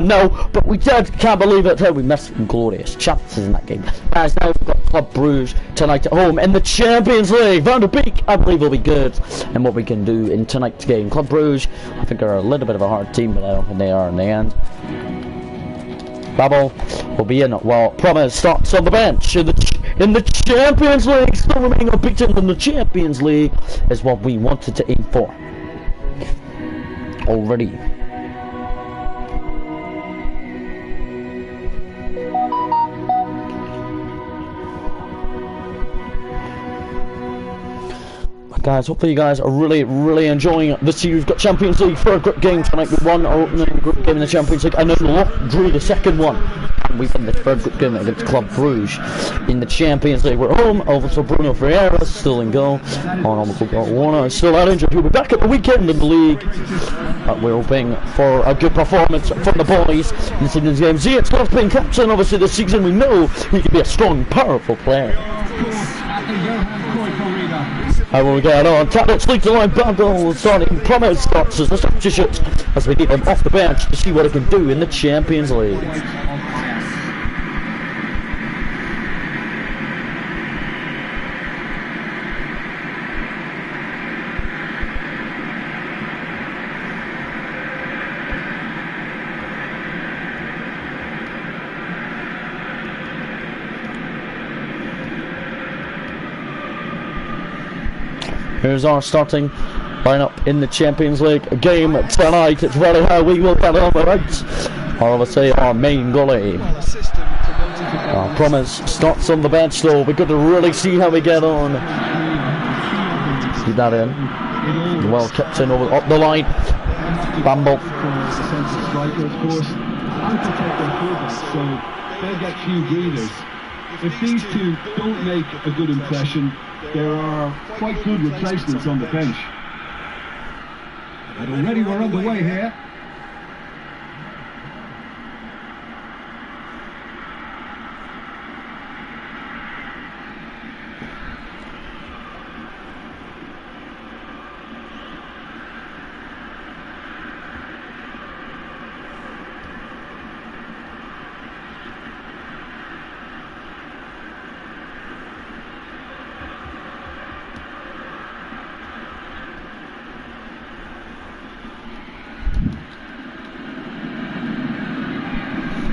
No, but we just can't believe it. How we missed some glorious chances in that game. Guys, now we've got Club Brugge tonight at home in the Champions League. Van der Beek, I believe, will be good in what we can do in tonight's game. Club Brugge, I think, are a little bit of a hard team, but I don't think they are in the end. Babel will be in. Well, Promise starts on the bench in the Champions League. Still remaining unbeaten in the Champions League is what we wanted to aim for already. Guys, hopefully you guys are really enjoying this year. We've got Champions League for a group game tonight. We won our opening group game in the Champions League, and then drew the second one. And we've won the third group game against Club Brugge in the Champions League. We're home. Also, Bruno Ferreira still in goal. Warner is still out injured. He'll be back at the weekend in the league. We're hoping for a good performance from the boys in this evening's game. Ziyech's not been captain obviously this season. We know he can be a strong, powerful player. How will we get on? Tablets lead the line, Bandle starting. Promise starts as the substitute as we get him off the bench to see what he can do in the Champions League. Here's our starting lineup in the Champions League game tonight. It's really how we will get on the right. Or I would say our main goalie. Promise starts on the bench though. We're going to really see how we get on. See that in. Well kept in over up the line. Bamble. If these two don't make a good impression, there are quite good replacements on the bench. But already we're underway here.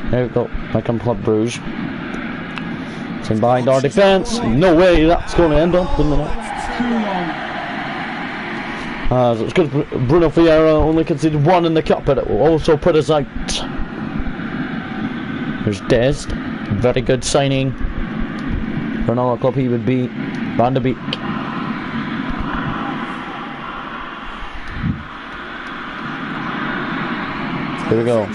There we go, back on Club Brugge. Sitting behind our defence. No way that's going to end up in the net. So it's good. Bruno Ferreira only conceded one in the cup, but it will also put us out. There's Dest. Very good signing. For another club he would be Van der Beek. Here we go.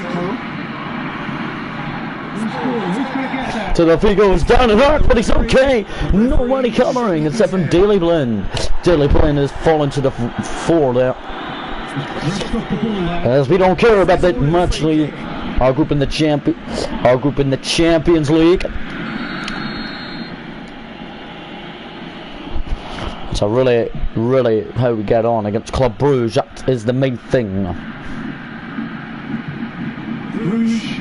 So the free goes down and hard, but he's okay. Nobody covering except from Daily Blend. Daily Blend has fallen to the floor there. As we don't care about that much, our group in the Champions League. So really how we get on against Club Brugge, that is the main thing. Brugge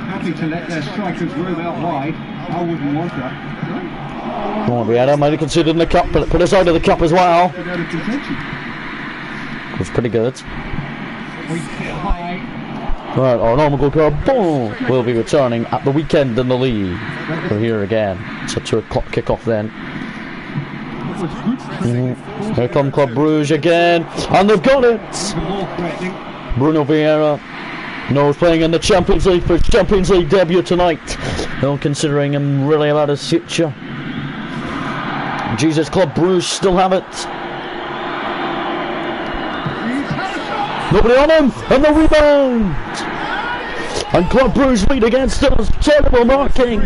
happy to let their strikers roam out wide. I wouldn't want that. Oh, we had him only considered in the cup, but it put us out of the cup as well. It was pretty good. Right, our normal goalkeeper, boom, will be returning at the weekend in the league. We're here again. It's a 2 o'clock kickoff then. Here come Club Brugge again, and they've got it. Bruno Vieira. No, he's playing in the Champions League for his Champions League debut tonight. No considering him really about his future. Jesus, Club Brugge still have it. Nobody on him, and the rebound. And Club Brugge lead against us. Terrible marking.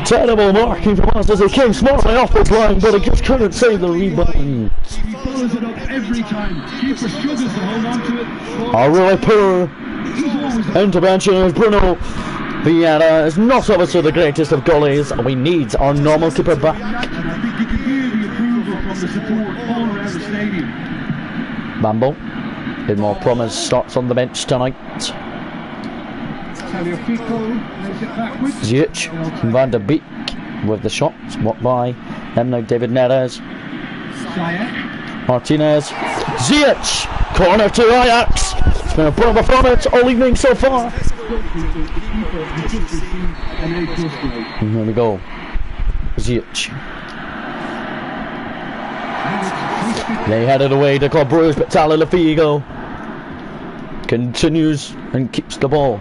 Terrible marking from us as he came smartly off his line, but he just couldn't save the rebound. He follows it up every time. Keeper struggles to hold on to it. A really poor intervention as Bruno Vieira is not obviously the greatest of goalies. We need our normal keeper back. And I think you can hear the approval from the support all around the stadium. Bambo. bit more Promise starts on the bench tonight. Ziyech, Van der Beek with the shot, blocked by them now. David Neres, Martinez, Ziyech, corner to Ajax. It's been a poor performance all evening so far. And here we go, Ziyech. They headed away to Club Brugge, but Tagliafico continues and keeps the ball.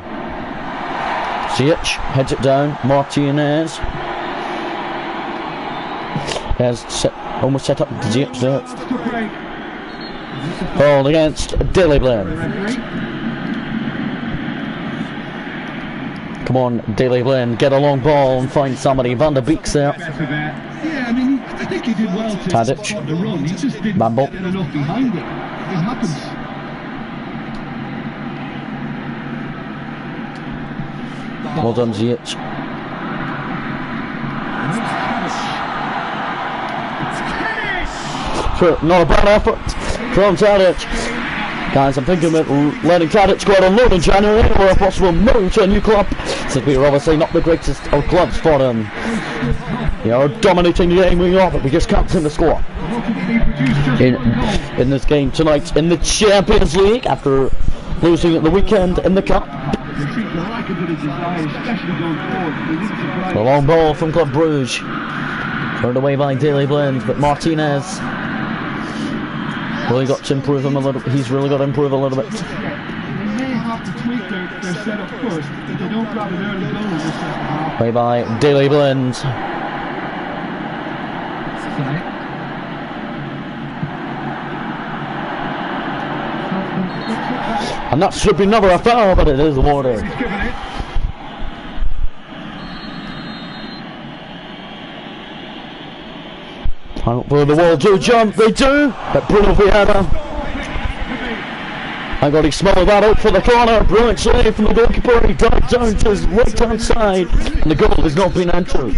Ziyech heads it down. Martinez has almost set up Ziyech there. Ball against Daley Blind. Come on, Daley Blind, get a long ball and find somebody. Van der Beek's there. Yeah, I mean, I think he did well to Tadic. spot the run. He just didn't Bambo. get enough behind it. It happens. Well done, Ziyech. Sure, not a bad effort from Tadic. Guys, I'm thinking about letting Tadic go out on loan in January or a possible move to a new club, since we are obviously not the greatest of clubs for him. We are dominating the game we are, but we just can't seem to score. In this game tonight in the Champions League, after losing at the weekend in the Cup. A long ball from Club Brugge. Turned away by Daley Blind, but Martinez really got to improve him a little. He's really got to improve a little bit. They may have to tweak their setup first if they don't grab an early goal in this second half. Play by Daley Blind. And that should be never a foul, but it is awarded. Time for the wall to jump, they do, but Bruno Vieira. I got his small that out for the corner, brilliant save from the goalkeeper, he dived down to his right hand side, and the goal has not been entered.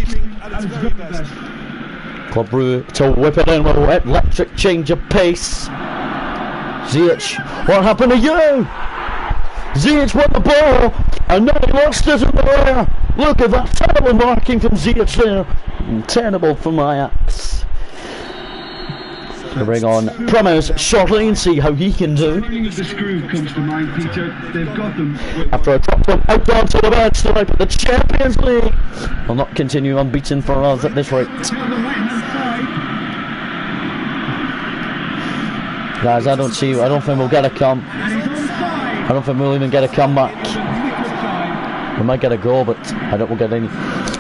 Club Brugge to whip it in with an electric change of pace. Ziyech, what happened to you? Ziyech won the ball, and now he lost it in the air. Look at that terrible marking from Ziyech there. And terrible from Ajax. To bring on Promise shortly and see how he can do. The screw comes to mind, Peter. They've got them. After I dropped them out onto the bench tonight, but the Champions League will not continue unbeaten for us at this rate. Guys, I don't think we'll get a I don't think we'll even get a comeback. We might get a goal, but I don't we'll get any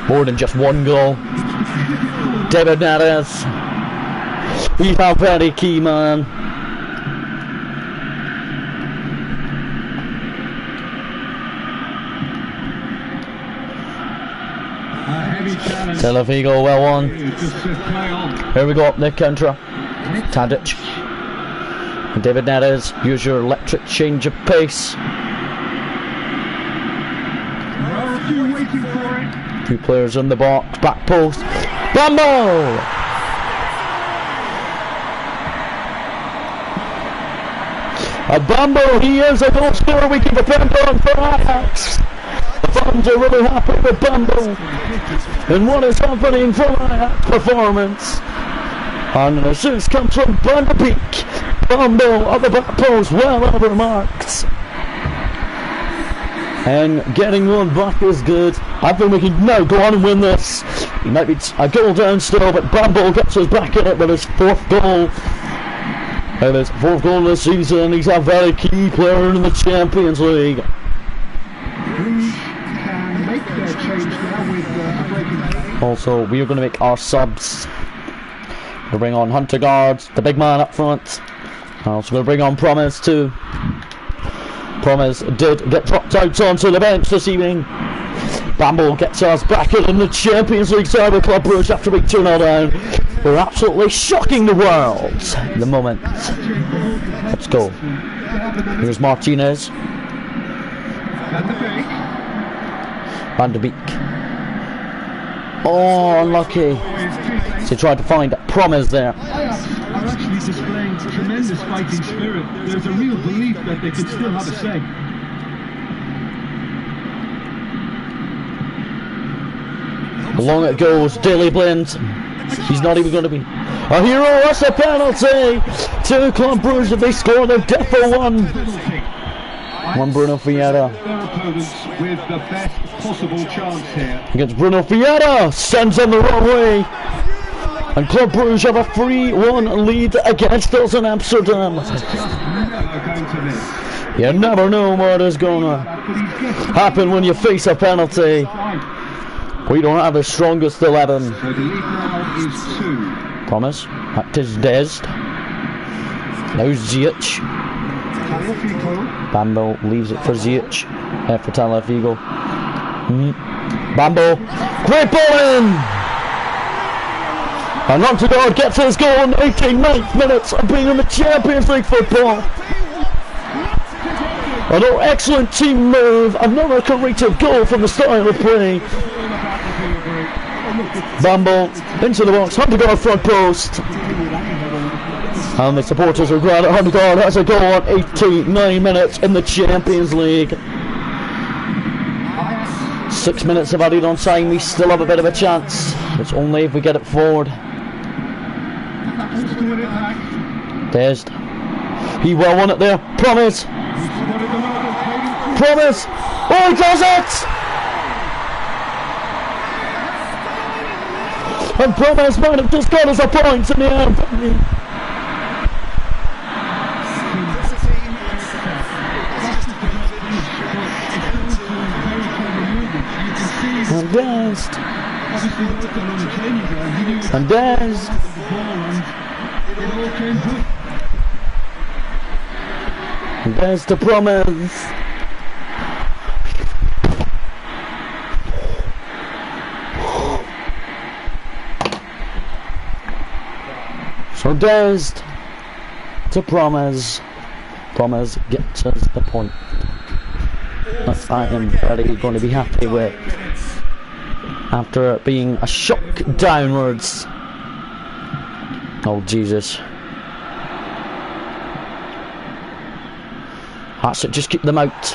more than just one goal. David Neres, he's a very key man. Tagliafico, well won. Here we go, Nick Kentra. Tadic. David Neres, use your electric change of pace. Two players in the box, back post. Bambo! A Bambo, he is a goal scorer we can depend on for Ajax. The fans are really happy with Bambo. And what is happening from Ajax performance? And an assist comes from Van der Beek. Bambo at the back post, well over marks. And getting one back is good. I think we can now go on and win this. It might be a goal down still, but Bambo gets us back in it with his fourth goal. And his fourth goal this season. He's a very key player in the Champions League. Also, we are going to make our subs. We'll bring on Hunter Guards, the big man up front. Also going to bring on Promise too. Promise did get dropped out onto the bench this evening. Bambo gets us back in the Champions League side with Club Brugge after being 2-0 down. We're absolutely shocking the world at the moment. Let's go. Here's Martinez. Van der Beek. Oh, unlucky. So he tried to find Promise there. are actually displaying tremendous fighting spirit. There's a real belief that they can still have a say. Along it goes, Daily Blind. He's not even going to be a hero. That's a penalty to Club Brugge. They score the death for one. One Bruno Fiera. Their opponents with the best possible chance here. Against Bruno Fiera. Sends on the wrong way. And Club Brugge have a 3-1 lead against us in Amsterdam. You never know what is going to happen when you face a penalty. We don't have the strongest 11. So the lead now is 2. Promise. That is Dest. Now Ziyech. Bambo leaves it for Ziyech. For Talafigo. Bambo. Great ball in! And Montegard gets his goal in the 89th minutes of being in the Champions League football. Another excellent team move. Another creative goal from the style of play. Bambo into the box. Montegard front post. And the supporters are glad that Montegard has a goal on 89 minutes in the Champions League. 6 minutes of added on time. We still have a bit of a chance. It's only if we get it forward. Dest. He well won it there. Promise. Promise. Oh, he does it! And Promise might have just got us a point in the end. And Dest. And Dest. And there's the Promise. So Dest to Promise. Promise gets us the point. That I am very going to be happy with. After it being a shock downwards. Oh Jesus. That's it, just keep them out.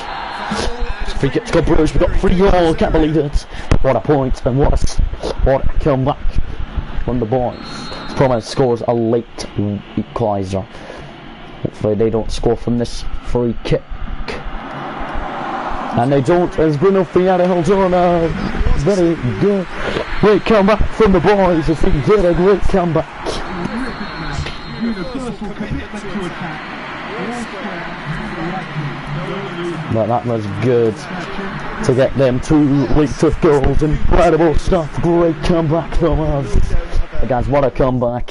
Free kick to Club Brugge, we've got 3-all, can't believe it. What a point and what a comeback from the boys. Promise scores a late equaliser. Hopefully they don't score from this free kick. And they don't, as Bruno Fiera holds on a very good, great comeback from the boys as they did a great comeback. But that was good to get them 2 latest goals. Incredible stuff, great comeback from us. Guys, what a comeback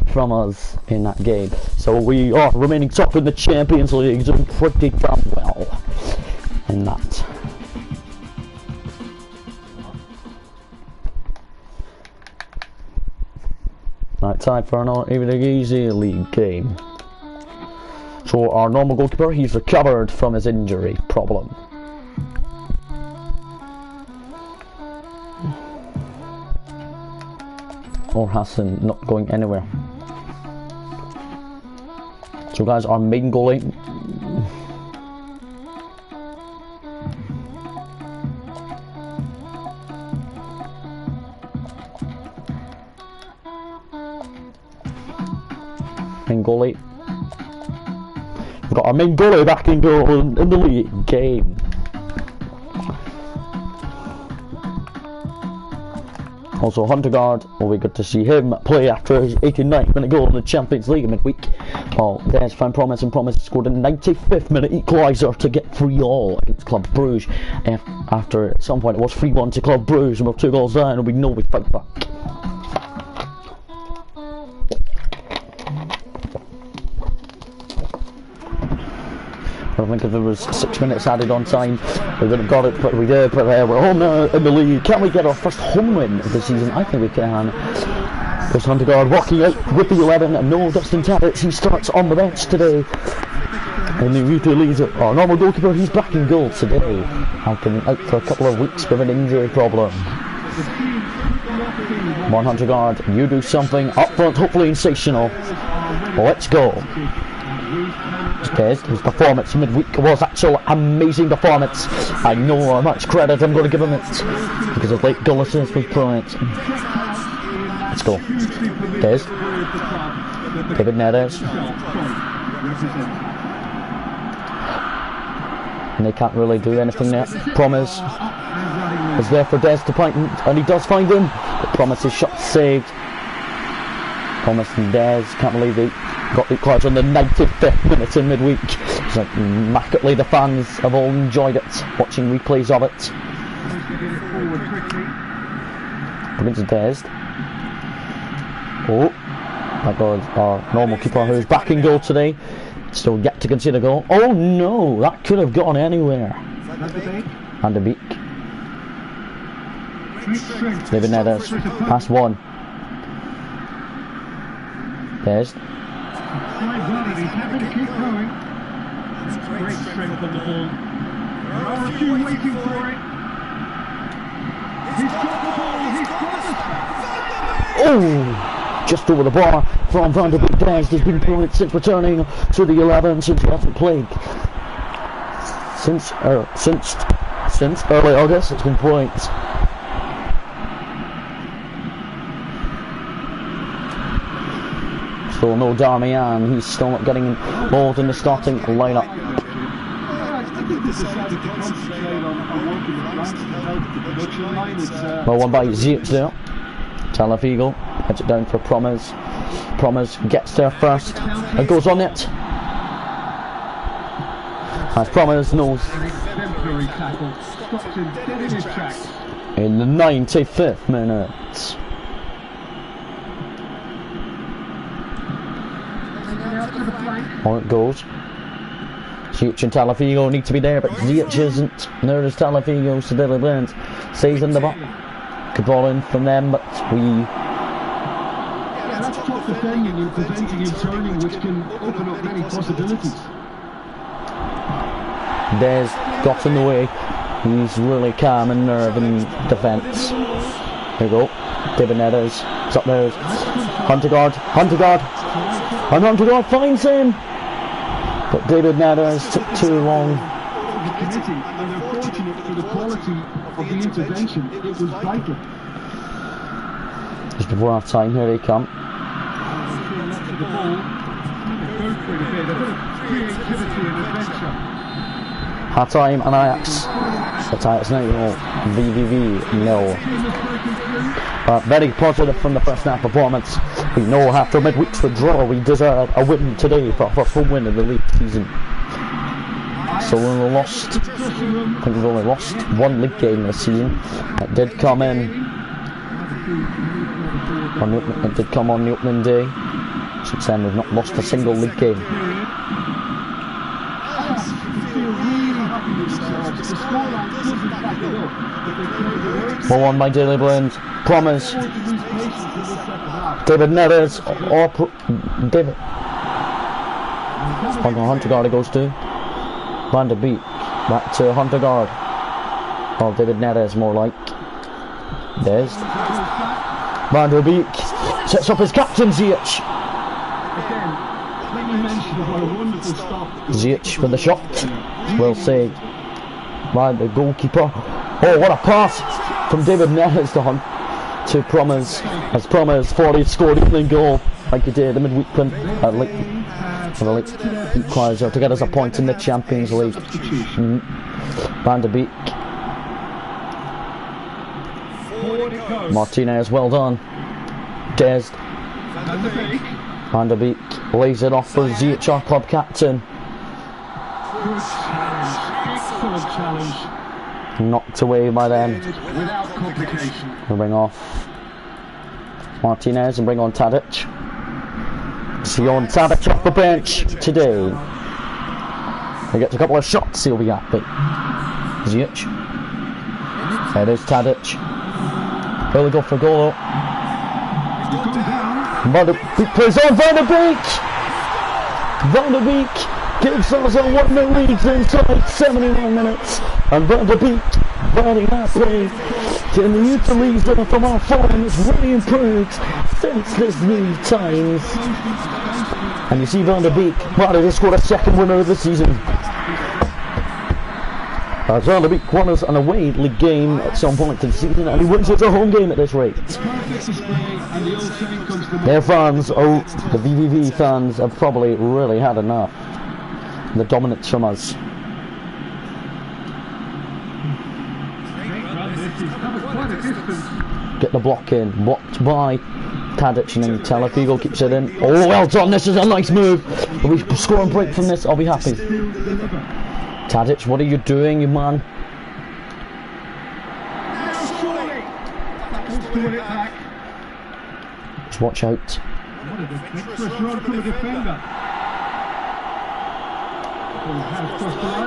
from us in that game. So we are remaining top in the Champions League, doing pretty damn well in that. Right, time for another even easy league game. So our normal goalkeeper, he's recovered from his injury problem. Or Hassan not going anywhere. So guys, our main goalie. Main goalie. We've got our main goalie back in goal in the league game. Also Huntergaard, well, we got to see him play after his 89th minute goal in the Champions League midweek. Well, there's found Promise, and Promise scored a 95th minute equaliser to get 3-all against Club Brugge. After at some point it was 3-1 to Club Brugge, and we're 2 goals down, and we know we fight back. I think if there was 6 minutes added on time, we would have got it, but we did. But we're home now in the league. Can we get our first home win of the season? I think we can. There's Huntergaard walking out with the 11, and no Dustin Tabbits. He starts on the bench today. And the Rita leads it. Our normal goalkeeper, he's back in goal today. I've been out for a couple of weeks with an injury problem. 100 guard, you do something up front, hopefully sensational. Let's go. His performance midweek was actually an amazing performance. I know how much credit I'm going to give him it because of late goal assist was brilliant. Let's go. David Neres. And they can't really do anything there. Promise is there for Des to point, and he does find him. But Promise's shot saved. Promise and Des, can't believe they got the equaliser on the 95th minute in midweek. It's like markedly the fans have all enjoyed it, watching replays of it. Brings Des. Oh, that goes our normal keeper who's back in goal today. Still yet to concede a goal. Oh no, that could have gone anywhere. Van de Beek. David Neres. Pass one. Des. He's happy to keep going. Great strength on the ball. There are a few waiting for it. He's got the ball. He's got it. Oh, just over the bar from Van de Beek. Des has been brilliant since returning to the 11 since he hasn't played since early August. It's been brilliant. Still no Darmian, he's still not getting involved in the starting lineup. Well, one by Ziyech there. Talafigo heads it down for Promise. Promise gets there first and goes on it. As Promise knows. In the 95th minute. On it goes. Ziyech and Talafigo need to be there, but Ziyech isn't. There is Talafigo, so David Blend stays in the box. Good ball in from them, but we... Yeah, that's top defending and preventing him turning, which can open up many possibilities. Des got in the way. He's really calm and nerve in defence. There we go. David Neres. It's up there. Huntergaard. And Huntergaard finds him. But David Neres took too long. And they're fortunate for the quality of the intervention. It was vital. Just before half time, here they come. Half time and Ajax. That's Ajax now, VVV nil. But very positive from the first half performance. We know after midweek's withdrawal we deserve a win today for our full win of the league season. So we only lost, I think we've only lost one league game this season. It did come in on the opening day. Since then we've not lost a single league game. Ball on by Daily Blend. Promise. David Neres or David. Huntergaard it goes to. Van de Beek. Back to Huntergaard. Or David Neres more like. Des. Van de Beek sets up his captain Ziyech. Ziyech with the shot. Well saved by the goalkeeper. Oh, what a pass from David Neres to Promise. As Promise thought he'd scored an opening goal like he did the midweek win for the equaliser to get us a point in the Champions League. Van de Beek. Martinez, well done. Des. Van de Beek lays it off for Ziyech, our club captain. Knocked away by them. We'll bring off Martinez and bring on Tadic. See on Tadic off the bench today. He gets a couple of shots, he'll be happy. Ziyech. There is Tadic. Will he go for a goal? Van de Beek plays on Van de Beek! Van de Beek gives us a 1-0 lead inside 71 minutes. And Van de Beek, very happy. Can the utilise from our form has really improved since this new times. And you see Van der Beek managed to score a second winner of the season. As Van der Beek won us an away league game at some point in the season, and he wins us a home game at this rate. Their fans, the VVV fans, have probably really had enough. The dominance from us. Get the block in, blocked by Tadic, and then Talafigo keeps it in. Oh, well done, this is a nice move. If we score and break from this, I'll be happy. Tadic, what are you doing, you man? Just watch out.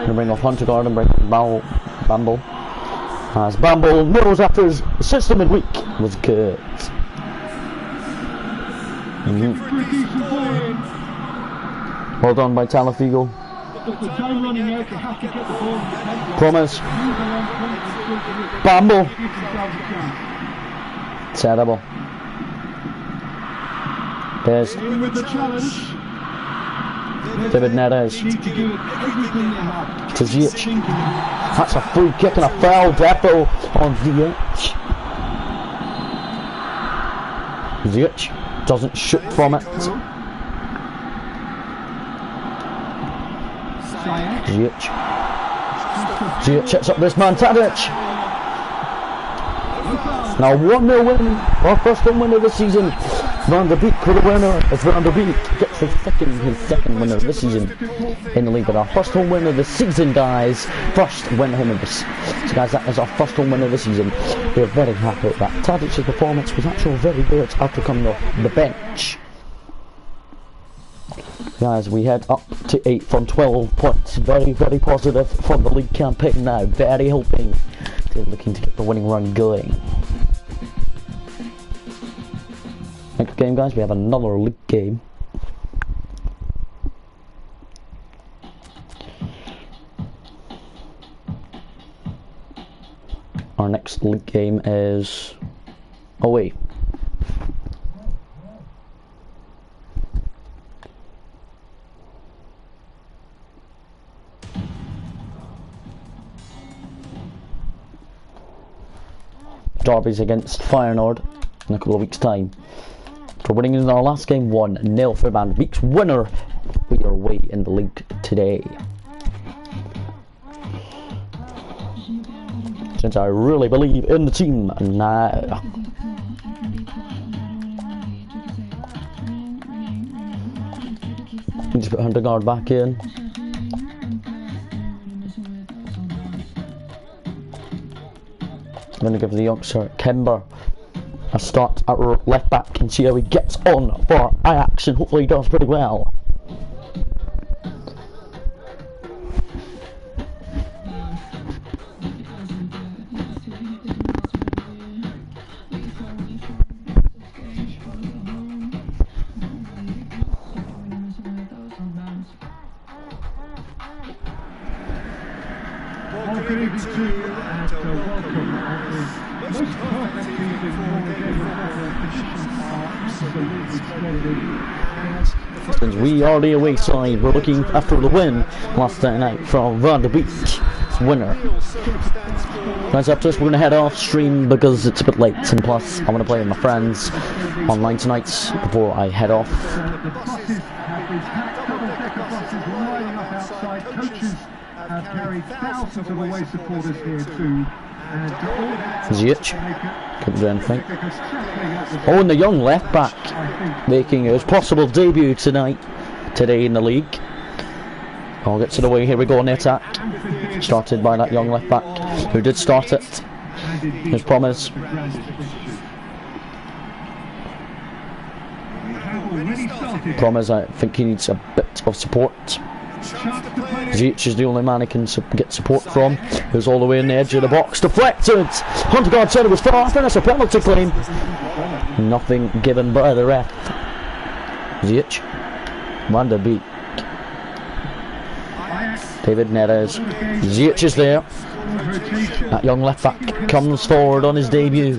Gonna bring off Hunter Guard and bring Bamble. As Bamble knows after his system midweek was good. Well done by Talafigo. Promise. Bamble. Terrible. There's David Neres. To Ziyech. That's a free kick and a foul Depo on Ziyech. Ziyech doesn't shoot from it. Ziyech checks up this man, Tadic. Now 1-0 win, our first home win of the season. Van der Beek for the winner, as Van der Beek gets his second winner of the season in the league. But our first home win of the season, guys. First win home of this. So guys, that is our first home win of the season. We're very happy with that. Tadic's performance was actually very good after coming off the bench. Guys, we head up to 8 from 12 points. Very, very positive from the league campaign now. Very hoping. Still looking to get the winning run going. Next game, guys, we have another league game. Our next league game is away. Derby's against Feyenoord in a couple of weeks' time. For winning in our last game 1-0 for Van der Beek's winner. We are away in the league today. Since I really believe in the team now. Just put Hunter Guard back in. I'm going to give the youngster Kimber a start at left back and see how he gets on for Ajax, and hopefully he does pretty well. Since we are the away side, we're looking after the win last night from Van der Beek's winner. Guys, after this we're going to head off stream because it's a bit late, and plus I want to play with my friends online tonight before I head off. Ziyech couldn't do anything. Oh, and the young left back making his possible debut today in the league. Oh, gets it away. Here we go on the attack. Started by that young left back who did start it. His promise. Promise, I think he needs a bit of support. Ziyech is the only man he can get support from. Who's all the way in the edge of the box. Deflected! Hunter Guard said it was far. I think that's a penalty claim. Nothing given by the ref. Ziyech. Van der Beek. David Neres. Ziyech is there. That young left back comes forward on his debut.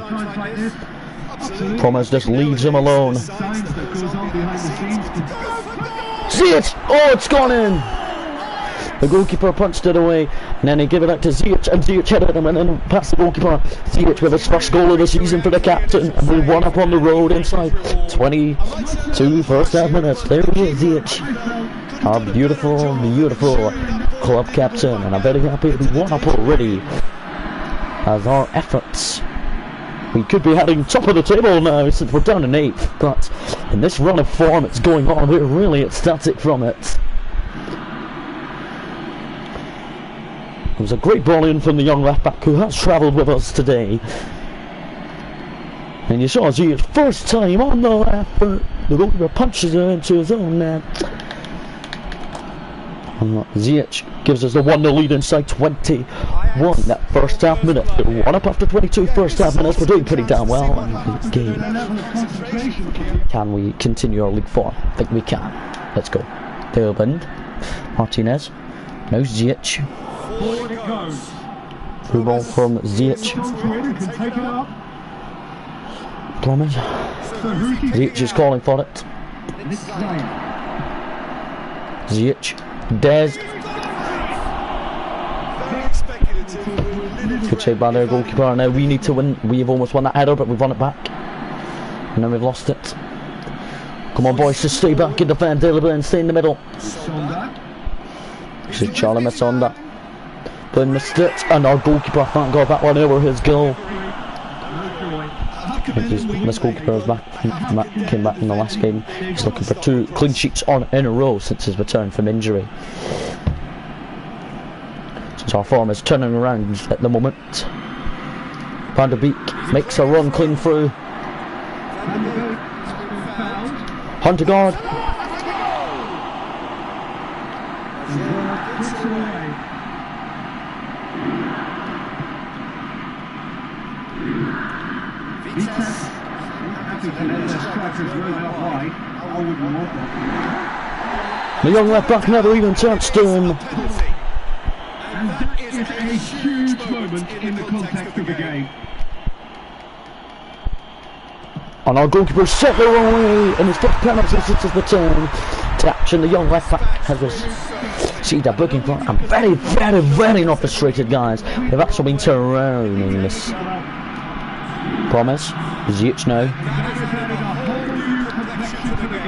Promise just leaves him alone. Ziyech! Oh, it's gone in! The goalkeeper punched it away, and then he gave it out to Ziyech, and Ziyech headed him, and then past the goalkeeper. Ziyech with his first goal of the season for the captain, and we won up on the road inside 22 first half minutes. There he is, Ziyech, our beautiful, beautiful club captain, and I'm very happy we won up already. As our efforts, we could be heading top of the table now since we're down in 8th, but in this run of form it's going on, we're really ecstatic from it. It was a great ball in from the young left back who has travelled with us today. And you saw Ziyech first time on the left foot. The goalkeeper punches it into his own net. Ziyech gives us the 1-0 lead inside 21 that first half minute. We're 1 up after 22 first half minutes. We're doing pretty damn well in the game. Can we continue our league form? I think we can. Let's go. Tailbend. Martinez. Now Ziyech. Forward it goes. Through ball from Ziyech. Promise. Ziyech is calling for it. Ziyech. Dez. Good save by their goalkeeper. Now we need to win. We've almost won that header, but we've won it back. And then we've lost it. Come on, boys, just stay back and defend Tailbend and stay in the middle. This is Charlie Masonda. But missed it, and our goalkeeper can't go that one over his goal. This goalkeeper is came back in the last game. He's looking for 2 clean sheets in a row since his return from injury. Since our form is turning around at the moment. Van der Beek makes a run clean through. Huntergaard. The young left back never even touched him. And that is a huge moment in the context of the game. And our goalkeeper set the wrong way in his first penalty since his return to action. The young left back has us see that booking for. I'm very, very, very not frustrated, guys. We've actually been turned around in this. Promise. Ziyech now.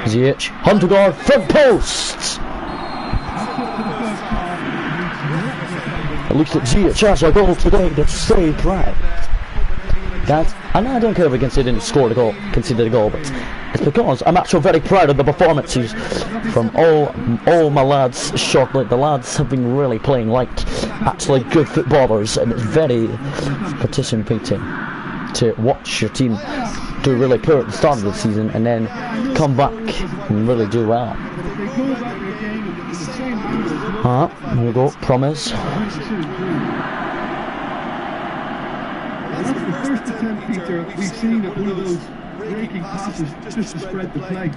Ziyech. Huntergaard. Front post. It looks like Ziyech has a goal today. That's saved right. Guys, and I don't care if we conceded the goal, but it's because I'm actually very proud of the performances from all my lads. Shortly, the lads have been really playing like actually good footballers, and it's very participating to watch your team do really poor at the start of the season and then come back and really do well. Here we go, Promise. That's the first attempt, Peter, we've seen at one of those breaking passes just to spread the play.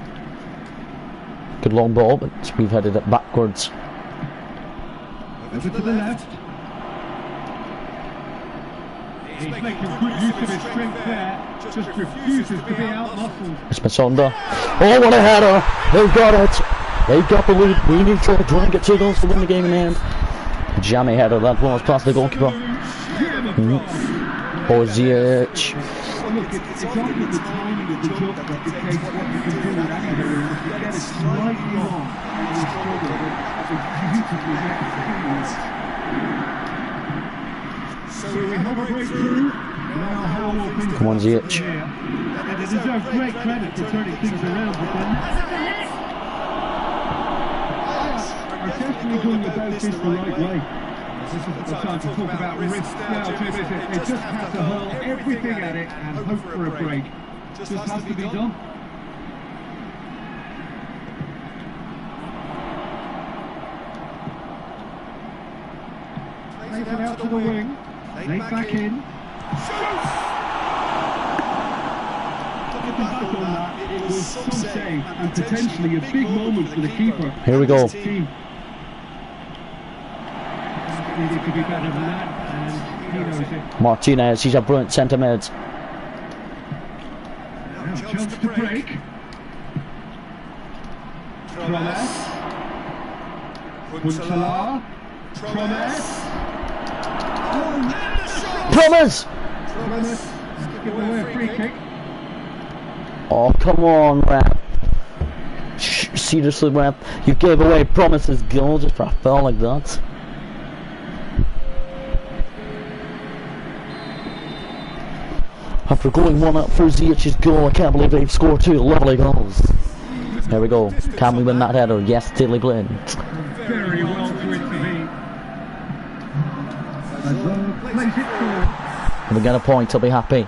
Good long ball, but we've headed it backwards. Over to the left. He's making good use of his strength there, just refuses to be out-muscled. It's Masonda. Oh, what a header! They've got it! They've got the lead. We need to try and get 2 goals to win the game in the end. Jammy header, that was past the goalkeeper. Or Ziyech. Well, look, it's only the timing of the jump that dictates what you can do with that header. If you get it slightly wrong, you struggle. It's beautifully executed. So we have a breakthrough. Now how will things Come on, Ziyech. And they deserve great credit for turning things around, but then are definitely going about this the right way. This is the time to talk about risk now, too. They just have to hurl everything at it and hope for a break. Just has to be done. Take it out to the wing. Nate back in. Looking back on that, it was some save and potentially a big moment for the keeper. Here we go. It could be better than that, and he knows it. Martinez, he's a brilliant centre mid. Chance to break. Trollers. Kuntala. Promise. Promise! Promise. Give away a free kick. Oh, come on, ref. Seriously, ref. You gave away Promise's goal just for a foul like that. After going 1-up for Ziyech's goal, I can't believe they've scored 2 lovely goals. There we go. Can we win that header? Yes, Dilly Blind. Very well to intervene. If we get a point, I'll be happy.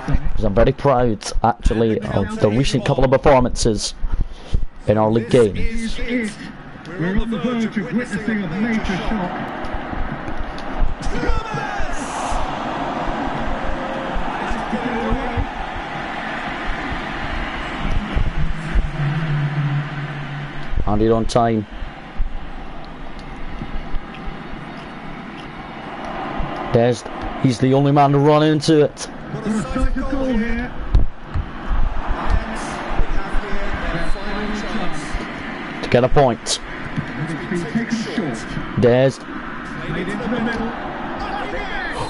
Because I'm very proud, actually, of the recent couple of performances in our league games. We're on the verge of witnessing a major shock. And it on time. He's the only man to run into it. To get a point.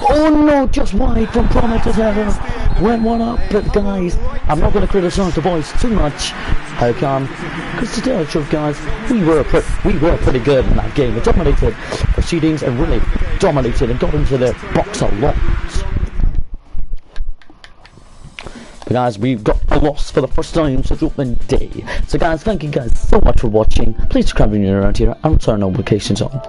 Oh no, just wide from Prometheus header. Went 1-up, but guys, I'm not going to criticise the boys too much. How come? Because to tell the truth, guys, we were pretty good in that game. We dominated proceedings and really dominated and got into the box a lot. But guys, we've got a loss for the first time since opening day. So guys, thank you guys so much for watching. Please subscribe if you're new around here and turn notifications on.